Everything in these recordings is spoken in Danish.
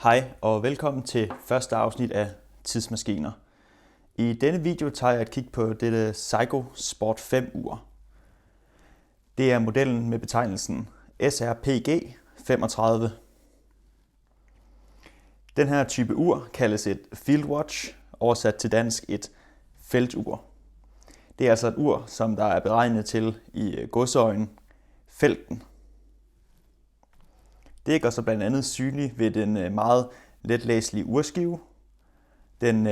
Hej og velkommen til første afsnit af Tidsmaskiner. I denne video tager jeg et kig på dette Seiko Sport 5 ur. Det er modellen med betegnelsen SRPG 35. Den her type ur kaldes et Field Watch, oversat til dansk et feltur. Det er altså et ur, som der er beregnet til i gåseøjne felten. Det gør sig blandt andet synlig ved den meget letlæselige urskive, den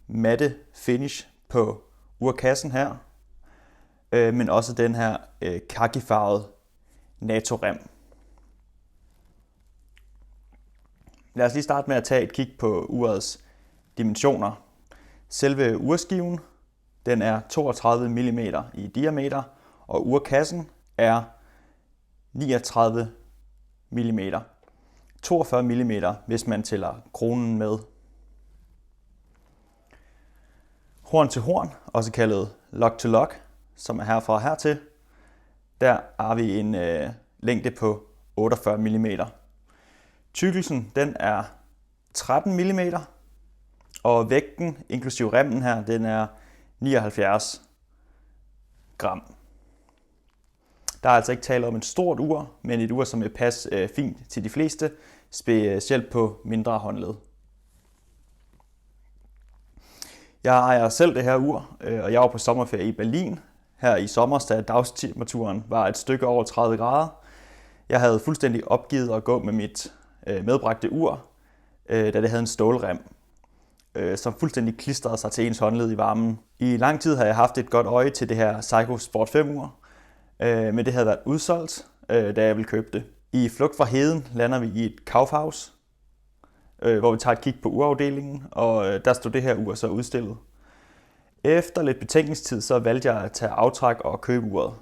matte finish på urkassen her, men også den her kakifarvede NATO-rem. Lad os lige starte med at tage et kig på urets dimensioner. Selve urskiven den er 32 mm i diameter, og urkassen er 39 mm. 42 mm, hvis man tæller kronen med. Horn til horn, også kaldet lock to lock, som er herfra og hertil, der har vi en længde på 48 mm. Tykkelsen den er 13 mm, og vægten, inklusive remmen her, den er 79 gram. Der er altså ikke tale om et stort ur, men et ur, som vil passe fint til de fleste, specielt på mindre håndled. Jeg ejer selv det her ur, og jeg var på sommerferie i Berlin her i sommer, da dagstemperaturen var et stykke over 30 grader. Jeg havde fuldstændig opgivet at gå med mit medbragte ur, da det havde en stålrem, som fuldstændig klistrede sig til ens håndled i varmen. I lang tid har jeg haft et godt øje til det her Seiko Sport 5 ur, men det havde været udsolgt, da jeg ville købe det. I Flugt fra Heden lander vi i et Kaufhaus, hvor vi tager et kig på urafdelingen, og der stod det her ur så udstillet. Efter lidt betænkningstid, så valgte jeg at tage aftræk og købe uret.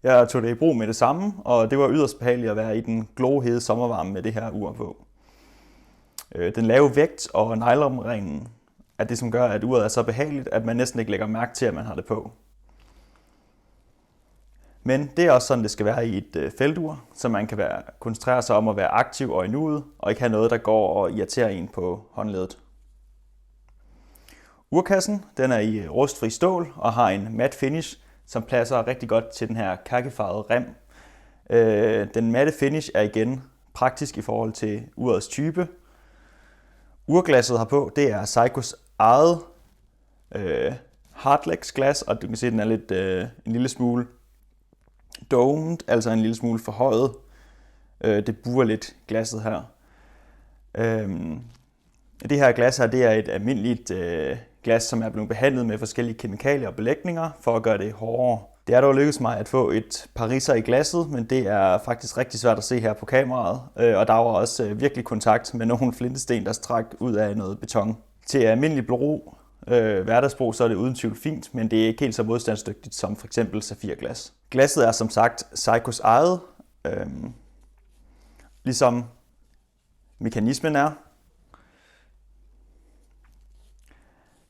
Jeg tog det i brug med det samme, og det var yderst behageligt at være i den glohede sommervarme med det her ur på. Den lave vægt og nylonringen er det, som gør, at uret er så behageligt, at man næsten ikke lægger mærke til, at man har det på. Men det er også sådan, det skal være i et feltur, så man kan koncentrere sig om at være aktiv og i nuet, og ikke have noget, der går og irriterer en på håndleddet. Urkassen den er i rustfri stål og har en matte finish, som passer rigtig godt til den her kakifarvede rem. Den matte finish er igen praktisk i forhold til urets type. Urglasset herpå, det er Seikos eget Hardlex glas, og du kan se, at den er lidt en lille smule domed, altså en lille smule forhøjet. Det buer lidt glasset her. Det her glas her, det er et almindeligt glas, som er blevet behandlet med forskellige kemikalier og belægninger for at gøre det hårdere. Det er dog lykkedes mig at få et pariser i glasset, men det er faktisk rigtig svært at se her på kameraet. Og der var også virkelig kontakt med nogle flintesten, der strak ud af noget beton. Til almindelig brug, hverdagsbrug, så er det uden tvivl fint, men det er ikke helt så modstandsdygtigt som f.eks. safirglas. Glasset er som sagt Seikos eget, ligesom mekanismen er.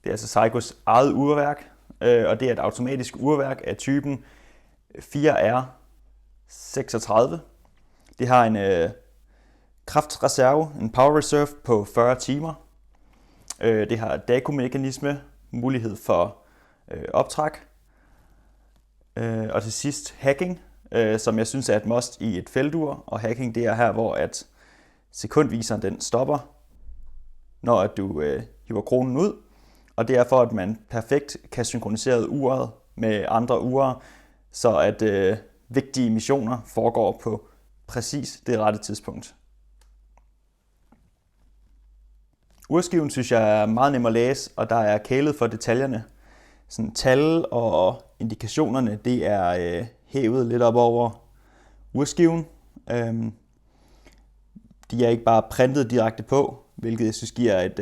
Det er altså Seikos eget urværk, og det er et automatisk urværk af typen 4R36. Det har en kraftreserve, en power reserve på 40 timer. Det har DACO-mekanisme, mulighed for optræk. Og til sidst hacking, som jeg synes er et must i et feltur. Og hacking det er her, hvor at sekundviseren den stopper, når at du hiver kronen ud. Og det er for, at man perfekt kan synkronisere uret med andre ure, så at vigtige missioner foregår på præcis det rette tidspunkt. Urskiven synes jeg er meget nem at læse, og der er kælet for detaljerne. Sådan tal og indikationerne, det er hævet lidt op over urskiven. De er ikke bare printet direkte på, hvilket jeg synes giver et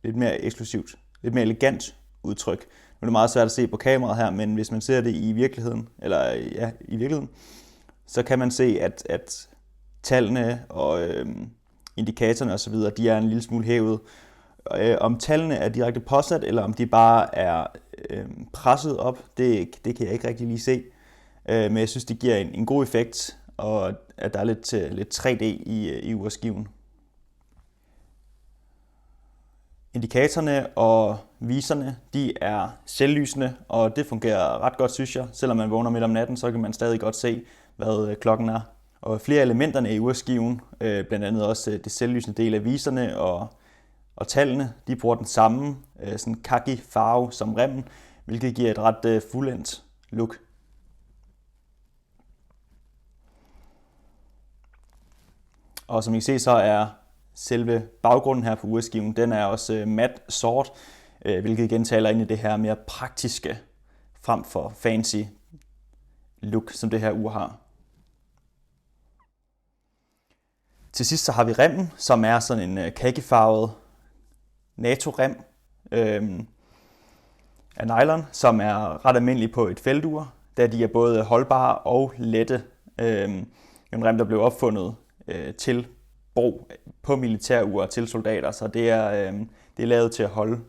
lidt mere eksklusivt, lidt mere elegant udtryk. Nu er det meget svært at se på kameraet her, men hvis man ser det i virkeligheden, så kan man se, at tallene og indikatorerne osv., de er en lille smule hævet. Om tallene er direkte påsat, eller om de bare er presset op, det kan jeg ikke rigtig lige se. Men jeg synes, det giver en god effekt, og at der er lidt 3D i urskiven. Indikatorerne og viserne, de er selvlysende, og det fungerer ret godt, synes jeg. Selvom man vågner midt om natten, så kan man stadig godt se, hvad klokken er. Og flere af elementerne i urskiven, blandt andet også det selvlysende del af viserne og tallene, de bruger den samme sådan khaki farve som remmen, hvilket giver et ret fuldendt look. Og som I kan se, så er selve baggrunden her på urskiven, den er også mat sort, hvilket igen taler ind i det her mere praktiske frem for fancy look, som det her ur har. Til sidst så har vi remmen, som er sådan en kakifarvet NATO-rem af nylon, som er ret almindelig på et feltur, da de er både holdbare og lette. En rem, der blev opfundet til brug på militærure til soldater, så det er lavet til at holde.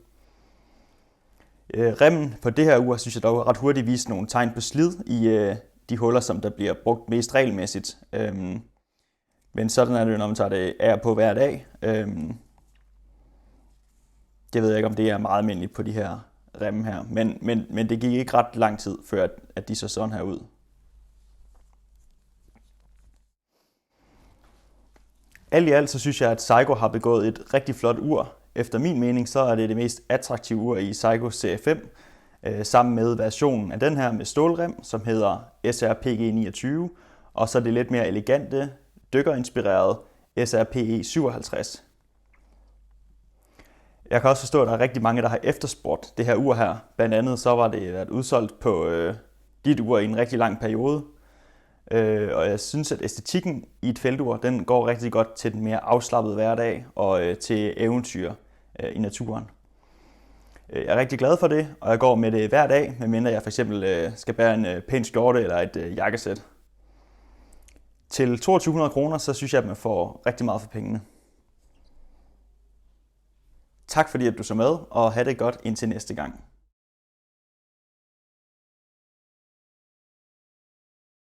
Remmen på det her ur, synes jeg dog ret hurtigt viser nogle tegn på slid i de huller, som der bliver brugt mest regelmæssigt. Men sådan er det jo, når man tager det af på hver dag. Jeg ved ikke, om det er meget almindeligt på de her remme her, men det gik ikke ret lang tid, før at de så sådan her ud. Alt i alt så synes jeg, at Seiko har begået et rigtig flot ur. Efter min mening så er det det mest attraktive ur i Seiko Serie 5, sammen med versionen af den her med stålrem, som hedder SRPG 29, og så det lidt mere elegante, dykkerinspirerede SRPE 57. Jeg kan også forstå, at der er rigtig mange, der har efterspurgt det her ur her. Blandt andet så var det været udsolgt på dit ur i en rigtig lang periode. Og jeg synes, at æstetikken i et feltur, den går rigtig godt til den mere afslappede hverdag og til eventyr i naturen. Jeg er rigtig glad for det, og jeg går med det hver dag, medmindre jeg f.eks. skal bære en pæn skjorte eller et jakkesæt. Til 2200 kroner, så synes jeg, at man får rigtig meget for pengene. Tak fordi at du så med, og have det godt indtil næste gang.